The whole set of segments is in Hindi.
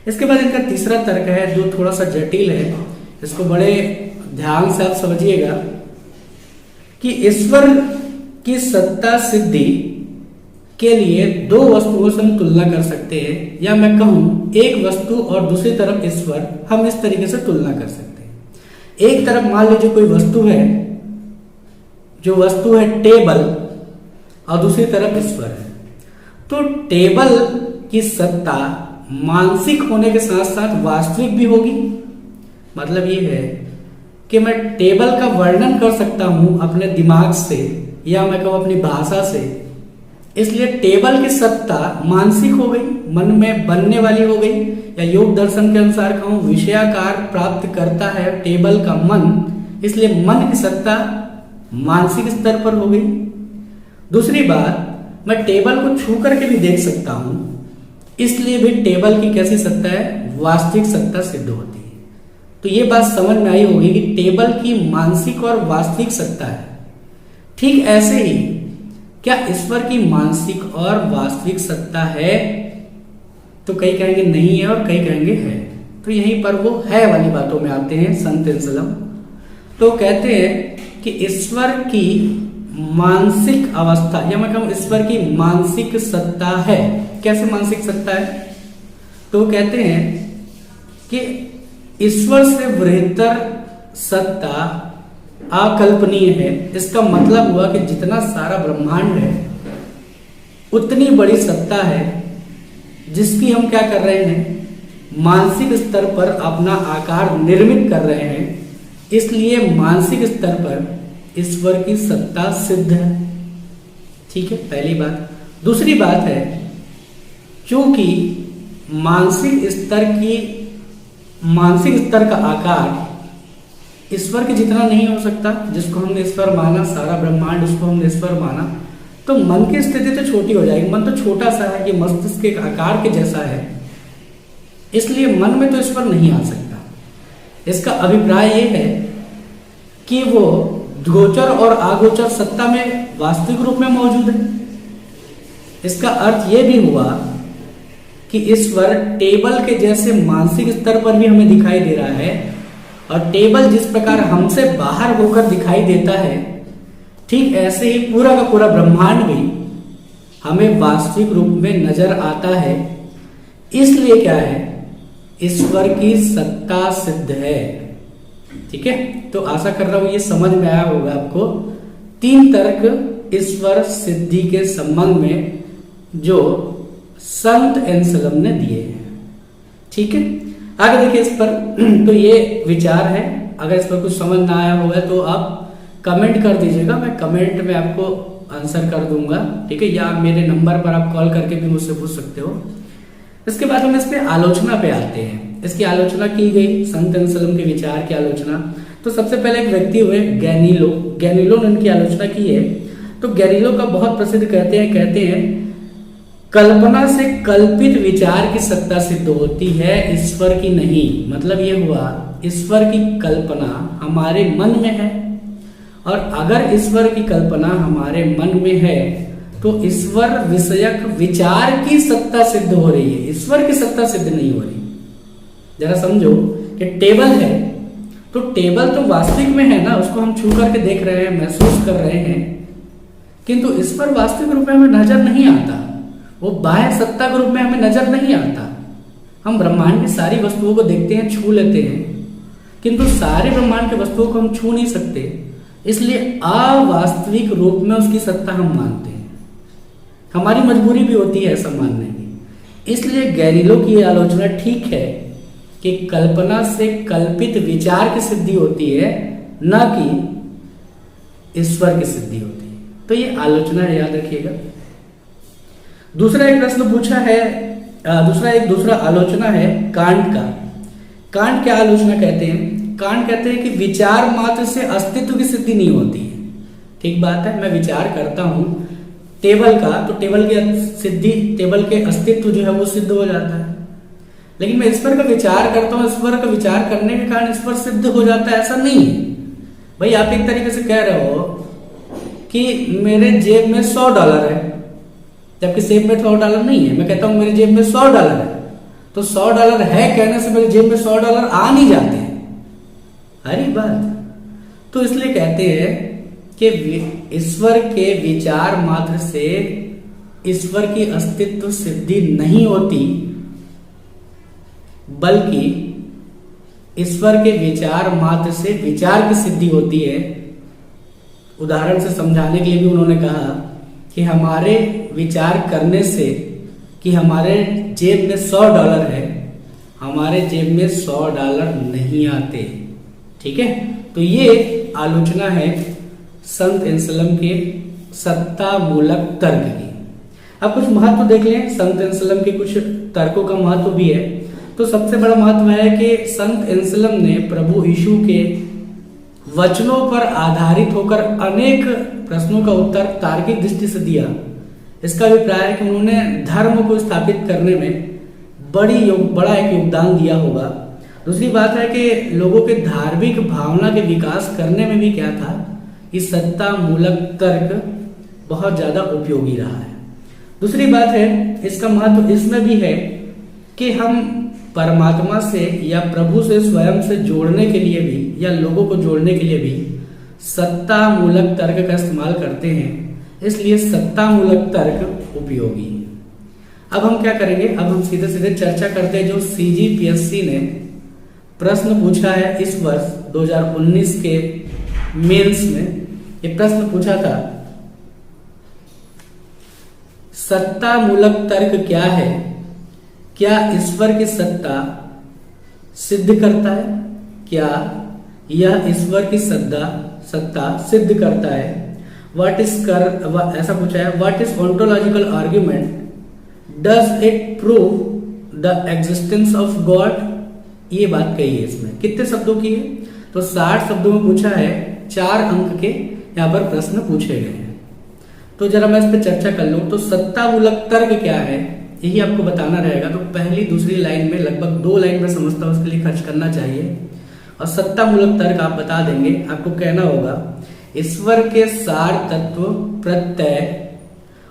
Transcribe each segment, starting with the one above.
इसके बाद इनका तीसरा तर्क है जो थोड़ा सा जटिल है, इसको बड़े ध्यान से आप समझिएगा कि ईश्वर की सत्ता सिद्धि के लिए दो वस्तुओं से हम तुलना कर सकते हैं, या मैं कहूं एक वस्तु और दूसरी तरफ ईश्वर, हम इस तरीके से तुलना कर सकते हैं। एक तरफ मान लीजिए कोई वस्तु है, जो वस्तु है टेबल, और दूसरी तरफ ईश्वर है। तो टेबल की सत्ता मानसिक होने के साथ साथ वास्तविक भी होगी। मतलब ये है कि मैं टेबल का वर्णन कर सकता हूं अपने दिमाग से, या मैं कहूं अपनी भाषा से, इसलिए टेबल की सत्ता मानसिक हो गई, मन में बनने वाली हो गई, या योग दर्शन के अनुसार कहूं विषयाकार प्राप्त करता है टेबल का मन, इसलिए मन की सत्ता मानसिक स्तर पर हो गई। दूसरी बात, मैं टेबल को छू करके भी देख सकता हूं, इसलिए भी टेबल की कैसी सत्ता है, वास्तविक सत्ता सिद्ध होती है। तो ये बात समझ में आई होगी कि टेबल की मानसिक और वास्तविक सत्ता है। ठीक ऐसे ही क्या ईश्वर की मानसिक और वास्तविक सत्ता है? तो कई कहेंगे नहीं है और कई कहेंगे है। तो यहीं पर वो है वाली बातों में आते हैं संत एंसलम। तो कहते हैं कि ईश्वर की मानसिक अवस्था, या मैं कहूं ईश्वर की मानसिक सत्ता है। कैसे मानसिक सत्ता है? तो कहते हैं कि ईश्वर से बृहत्तर सत्ता अकल्पनीय है। इसका मतलब हुआ कि जितना सारा ब्रह्मांड है उतनी बड़ी सत्ता है जिसकी हम क्या कर रहे हैं, मानसिक स्तर पर अपना आकार निर्मित कर रहे हैं। इसलिए मानसिक स्तर पर ईश्वर की सत्ता सिद्ध है। ठीक है, पहली बात। दूसरी बात है, क्योंकि मानसिक स्तर का आकार ईश्वर के जितना नहीं हो सकता, जिसको हमने ईश्वर माना, सारा ब्रह्मांड उसको हमने ईश्वर माना, तो मन की स्थिति तो छोटी हो जाएगी। मन तो छोटा सा है कि मस्तिष्क के आकार के जैसा है, इसलिए मन में तो ईश्वर नहीं आ सकता। इसका अभिप्राय यह है कि वो गोचर और अगोचर सत्ता में वास्तविक रूप में मौजूद है। इसका अर्थ यह भी हुआ कि ईश्वर टेबल के जैसे मानसिक स्तर पर भी हमें दिखाई दे रहा है, और टेबल जिस प्रकार हमसे बाहर होकर दिखाई देता है, ठीक ऐसे ही पूरा का पूरा ब्रह्मांड भी हमें वास्तविक रूप में नजर आता है। इसलिए क्या है, ईश्वर की सत्ता सिद्ध है। ठीक है, तो आशा कर रहा हूं ये समझ में आया होगा आपको। 3 तर्क ईश्वर सिद्धि के संबंध में जो संत एंसलम ने दिए हैं। ठीक है, आगे देखिए इस पर। तो ये विचार है। अगर इस पर कुछ समझ ना आया होगा तो आप कमेंट कर दीजिएगा, मैं कमेंट में आपको आंसर कर दूंगा। ठीक है, या मेरे नंबर पर आप कॉल करके भी मुझसे पूछ सकते हो। इसके बाद हम इस पे आलोचना पे आते हैं। इसकी आलोचना की गई, संत एंसलम के विचार की आलोचना। तो सबसे पहले एक व्यक्ति हुए गैलीलो ने इनकी आलोचना की है। तो गैलीलो का बहुत प्रसिद्ध कहते हैं कल्पना से कल्पित विचार की सत्ता सिद्ध होती है, ईश्वर की नहीं। मतलब ये हुआ, ईश्वर की कल्पना हमारे मन में है, और अगर ईश्वर की कल्पना हमारे मन में है तो ईश्वर विषयक विचार की सत्ता सिद्ध हो रही है, ईश्वर की सत्ता सिद्ध नहीं हो रही। जरा समझो कि टेबल है, तो टेबल तो वास्तविक में है ना, उसको हम छू करके देख रहे हैं, महसूस कर रहे हैं, किंतु ईश्वर वास्तविक रूप में हमें नजर नहीं आता, वो बाह्य सत्ता के रूप में हमें नजर नहीं आता। हम ब्रह्मांड की सारी वस्तुओं को देखते हैं, छू लेते हैं, किंतु सारे ब्रह्मांड के वस्तुओं को हम छू नहीं सकते, इसलिए अवास्तविक रूप में उसकी सत्ता हम मानते हैं। हमारी मजबूरी भी होती है ऐसा मानने की। इसलिए गैलीलो की आलोचना ठीक है कि कल्पना से कल्पित विचार की सिद्धि होती है, न कि ईश्वर की सिद्धि होती है। तो ये आलोचना है, याद रखिएगा। दूसरा एक प्रश्न पूछा है, दूसरा आलोचना है कांट का। कांट क्या आलोचना कहते हैं? कांट कहते हैं कि विचार मात्र से अस्तित्व की सिद्धि नहीं होती है। ठीक बात है, मैं विचार करता हूं टेबल का, तो टेबल की सिद्धि, टेबल के अस्तित्व जो है वो सिद्ध हो जाता है। लेकिन मैं ईश्वर का विचार करता हूं, ईश्वर का विचार करने के कारण ईश्वर सिद्ध हो जाता है, ऐसा नहीं है। भाई आप एक तरीके से कह रहे हो कि मेरे जेब में $100 है, जबकि जेब में $100 नहीं है। मैं कहता हूं मेरे जेब में $100 है, तो $100 है कहने से मेरे जेब में $100 आ नहीं जाते, अरे बात। तो इसलिए कहते हैं कि ईश्वर के विचार मात्र से ईश्वर की अस्तित्व सिद्धि नहीं होती, बल्कि ईश्वर के विचार मात्र से विचार की सिद्धि होती है। उदाहरण से समझाने के लिए भी उन्होंने कहा कि हमारे विचार करने से कि हमारे जेब में $100 है, हमारे जेब में $100 नहीं आते। ठीक है, तो ये आलोचना है संत एंसेलम के सत्ता मूलक तर्क की। अब कुछ महत्व देख लें, संत एंसेलम के कुछ तर्कों का महत्व भी है। तो सबसे बड़ा महत्व है कि संत एंसेलम ने प्रभु यीशु के वचनों पर आधारित होकर अनेक प्रश्नों का उत्तर तार्किक दृष्टि से दिया। इसका अभिप्राय है कि उन्होंने धर्म को स्थापित करने में बड़ा एक योगदान दिया होगा। दूसरी बात है कि लोगों के धार्मिक भावना के विकास करने में भी क्या था, इस सत्ता मूलक तर्क बहुत ज्यादा उपयोगी रहा है। दूसरी बात है, इसका महत्व इसमें भी है कि हम परमात्मा से या प्रभु से स्वयं से जोड़ने के लिए भी या लोगों को जोड़ने के लिए भी सत्ता मूलक तर्क का इस्तेमाल करते हैं, इसलिए सत्ता मूलक तर्क उपयोगी है। अब हम क्या करेंगे, अब हम सीधे सीधे चर्चा करते हैं जो CGPSC ने प्रश्न पूछा है इस वर्ष 2019 के मेंस में। ये प्रश्न पूछा था, सत्ता मूलक तर्क क्या है, क्या ईश्वर की सत्ता सिद्ध करता है, क्या यह ईश्वर की सत्ता सिद्ध करता है। ऐसा पूछा है, what is ontological argument, does it prove the existence of God. ये बात कही है इसमें, कितने शब्दों की है, तो 60 शब्दों में पूछा है, 4 अंक के यहाँ पर प्रश्न पूछे गए हैं। तो जरा मैं इस पर चर्चा कर लूं, तो सत्ता मूलक तर्क क्या है यही आपको बताना रहेगा। तो पहली दूसरी लाइन में लगभग 2 लाइन में समझता हूं, उसके लिए खर्च करना चाहिए। और सत्ता मूलक तर्क आप बता देंगे, आपको कहना होगा ईश्वर के सार तत्व, प्रत्यय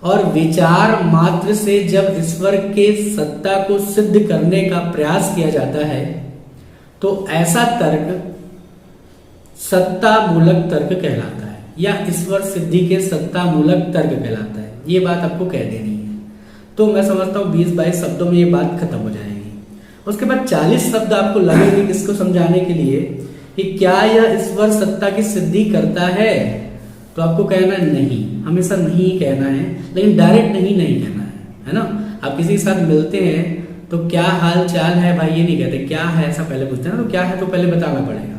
और विचार मात्र से जब ईश्वर के सत्ता को सिद्ध करने का प्रयास किया जाता है तो ऐसा तर्क सत्ता मूलक तर्क कहलाता है, या ईश्वर सिद्धि के सत्ता मूलक तर्क कहलाता है। ये बात आपको कह देनी है। तो मैं समझता हूँ 20-22 शब्दों में ये बात खत्म हो जाएगी। उसके बाद 40 शब्द आपको लगेंगे किसको समझाने के लिए कि क्या यह ईश्वर सत्ता की सिद्धि करता है। तो आपको कहना है नहीं, हमेशा नहीं कहना है, लेकिन डायरेक्ट नहीं कहना है ना। आप किसी के साथ मिलते हैं तो क्या हाल चाल है भाई, ये नहीं कहते, क्या है ऐसा पहले पूछते हैं ना। तो क्या है तो पहले बताना पड़ेगा,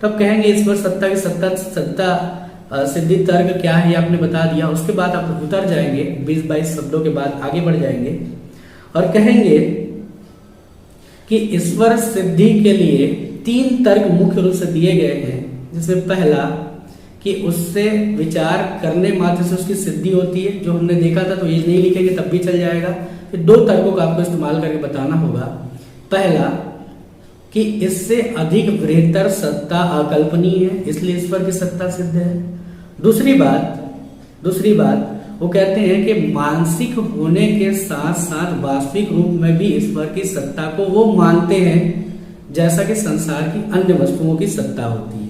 तब कहेंगे ईश्वर सत्ता की सत्ता सिद्धि तर्क क्या है, ये आपने बता दिया। उसके बाद आप उतर जाएंगे, 20-22 शब्दों के बाद आगे बढ़ जाएंगे और कहेंगे कि ईश्वर सिद्धि के लिए 3 तर्क मुख्य रूप से दिए गए हैं। जिसमें पहला कि उससे विचार करने मात्र से उसकी सिद्धि होती है, जो हमने देखा था, तो ये नहीं लिखेंगे तब भी चल जाएगा। फिर 2 तर्कों का आपको इस्तेमाल करके बताना होगा। पहला कि इससे अधिक बेहतर सत्ता अकल्पनीय है, इसलिए ईश्वर की सत्ता सिद्ध है। दूसरी बात वो कहते हैं कि मानसिक होने के साथ साथ वास्तविक रूप में भी ईश्वर की सत्ता को वो मानते हैं जैसा कि संसार की अन्य वस्तुओं की सत्ता होती है,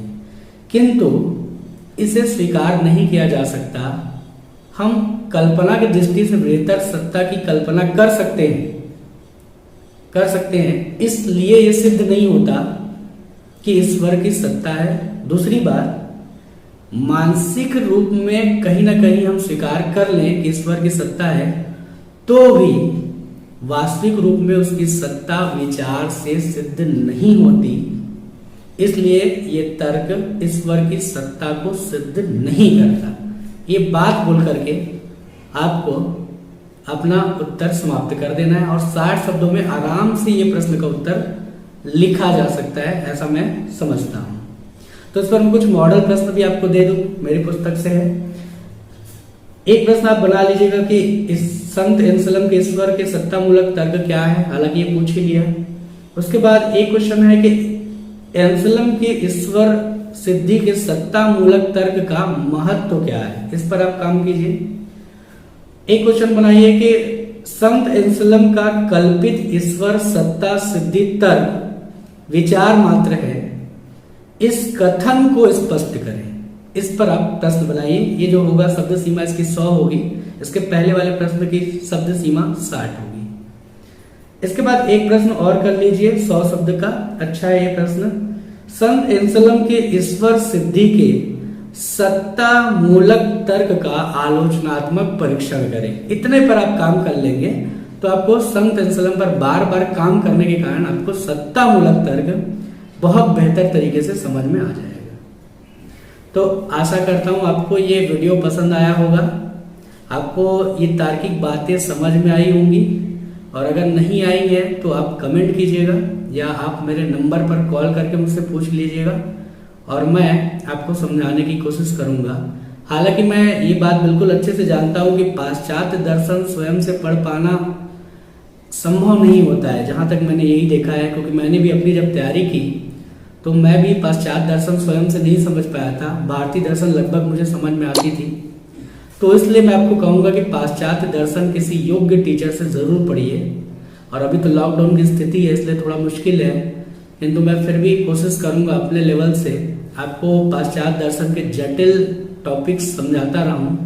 किंतु इसे स्वीकार नहीं किया जा सकता। हम कल्पना की दृष्टि से बेहतर सत्ता की कल्पना कर सकते हैं, इसलिए ये सिद्ध नहीं होता कि ईश्वर की सत्ता है। दूसरी बात, मानसिक रूप में कहीं ना कहीं हम स्वीकार कर लें कि ईश्वर की सत्ता है, तो भी वास्तविक रूप में उसकी सत्ता विचार से सिद्ध नहीं होती, इसलिए ये तर्क ईश्वर की सत्ता को सिद्ध नहीं करता। ये बात बोल करके आपको अपना उत्तर समाप्त कर देना है और 60 शब्दों में आराम से ये प्रश्न का उत्तर लिखा जा सकता है, ऐसा मैं समझता हूं। तो इस पर मैं कुछ मॉडल प्रश्न भी आपको दे दूं, मेरी पुस्तक से है। एक प्रश्न आप बना लीजिएगा कि इस संत एंसेलम के ईश्वर के सत्ता मूलक तर्क क्या है, हालांकि ये पूछ ही लिया। उसके बाद एक क्वेश्चन है कि एंसेलम के ईश्वर सिद्धि के सत्ता मूलक तर्क का महत्व क्या है, इस पर आप काम कीजिए। एक क्वेश्चन बनाइए कि संत एंसलम का कल्पित ईश्वर सत्ता सिद्धि तर्क विचार मात्र है, इस कथन को स्पष्ट करें। इस पर आप प्रश्न बनाइए। ये जो होगा शब्द सीमा इसकी 100 होगी, इसके पहले वाले प्रश्न की शब्द सीमा 60 होगी। इसके बाद एक प्रश्न और कर लीजिए 100 शब्द का। अच्छा है ये प्रश्न, संत एंसलम के ईश्वर सिद्धि के सत्ता मूलक तर्क का आलोचनात्मक परीक्षण करें। इतने पर आप काम कर लेंगे तो आपको संत एंसलम पर बार बार काम करने के कारण आपको सत्ता मूलक तर्क बहुत बेहतर तरीके से समझ में आ जाएगा। तो आशा करता हूं आपको ये वीडियो पसंद आया होगा, आपको ये तार्किक बातें समझ में आई होंगी, और अगर नहीं आई है तो आप कमेंट कीजिएगा या आप मेरे नंबर पर कॉल करके मुझसे पूछ लीजिएगा और मैं आपको समझाने की कोशिश करूंगा। हालांकि मैं ये बात बिल्कुल अच्छे से जानता हूं कि पाश्चात्य दर्शन स्वयं से पढ़ पाना संभव नहीं होता है, जहां तक मैंने यही देखा है, क्योंकि मैंने भी अपनी जब तैयारी की तो मैं भी पाश्चात्य दर्शन स्वयं से नहीं समझ पाया था। भारतीय दर्शन लगभग मुझे समझ में आती थी। तो इसलिए मैं आपको कहूँगा कि पाश्चात्य दर्शन किसी योग्य टीचर से ज़रूर पढ़िए। और अभी तो लॉकडाउन की स्थिति है इसलिए थोड़ा मुश्किल है, किंतु मैं फिर भी कोशिश करूँगा अपने लेवल से आपको पाश्चात्य दर्शन के जटिल टॉपिक्स समझाता रहूँ।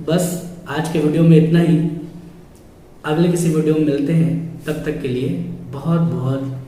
बस आज के वीडियो में इतना ही, अगले किसी वीडियो में मिलते हैं, तब तक के लिए बहुत बहुत